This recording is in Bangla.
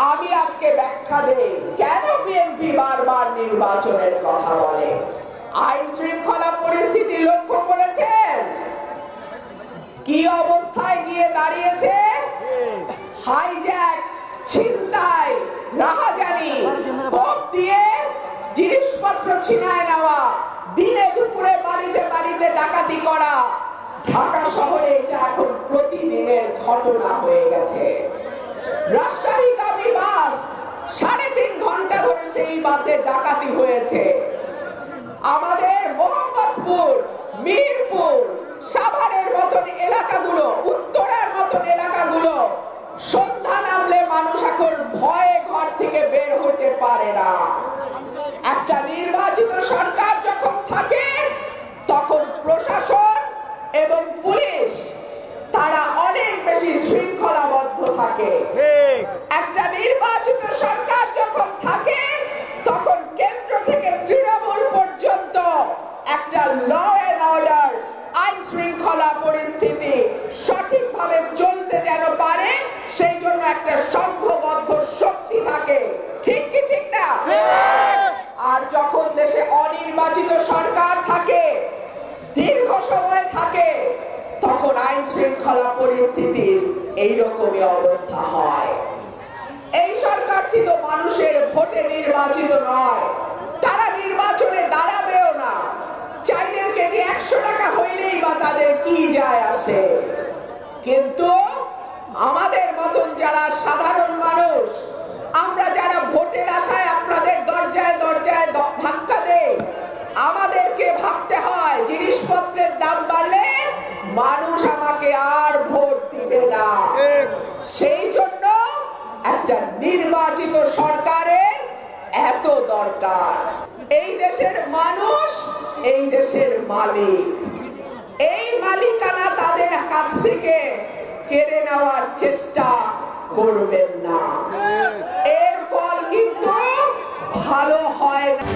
আমি আজকে ব্যাখ্যা দেই কেন বিএনপি বারবার নির্বাচনের কথা বলে। আইন শৃঙ্খলা পরিস্থিতি লক্ষ্য করেছেন কি অবস্থায় গিয়ে দাঁড়িয়েছে। হাইজ্যাক, ছিনতাই, রাহাজানি, বোম দিয়ে জিনিসপত্র ছিনায় নেওয়া, দিনে দুপুরে বাড়িতে বাড়িতে ডাকাতি করা, ঢাকা শহরে এটা এখন প্রতিদিনের ঘটনা হয়ে গেছে। রাজশাহীগামী বাস 3.5 ঘন্টা ধরে সেই বাসে ডাকাতি হয়েছে। আমাদের মোহাম্মদপুর, মিরপুর, সাভারের মতন এলাকাগুলো, উত্তরার মতন এলাকাগুলো সন্ধ্যা নামলে মানুষ এখন ভয়ে ঘর থেকে বের হতে পারে না। একটা নির্বাচিত সরকার যখন থাকে তখন প্রশাসন এবং পুলিশ তারা অনেক বেশি শৃঙ্খলাবদ্ধ থাকে। একটা নির্বাচিত সরকার যখন থাকে তখন কেন্দ্র থেকে তৃণমূল পর্যন্ত একটা ল এন্ড অর্ডার, আইন শৃঙ্খলা পরিস্থিতি সঠিকভাবে চলতে যেন পারে সেই জন্য একটা সংঘবদ্ধ শক্তি থাকে। ঠিক কি ঠিক না? আর যখন দেশে অনির্বাচিত সরকার থাকে, দীর্ঘ সময় থাকে, তখন আইন শৃঙ্খলা পরিস্থিতির এইরকমই অবস্থা হয়। এই সরকারটি তো মানুষের ভোটে নির্বাচিত নয়, তারা নির্বাচনে দাঁড়াবেও না। চাইলের কেজি 100 টাকা হইলেই বা তাদের কি যায় আসে। কিন্তু আমাদের মতন যারা সাধারণ মানুষ, আমরা যারা ভোটের আশায় আপনাদের দরজায় দরজায় ধাক্কা দেই, আমাদেরকে ভাবতে হয় জিনিসপত্রের দাম বাড়লে মানুষ আমাকে আর ভোট দিবে না। সেই জন্য একটা নির্বাচিত সরকারের এত দরকার। এই দেশের মানুষ এই দেশের মালিক, এই মালিকানা তাদের কাছ থেকে কেড়ে নেওয়ার চেষ্টা করবেন না। এর ফল কিন্তু ভালো হয় না।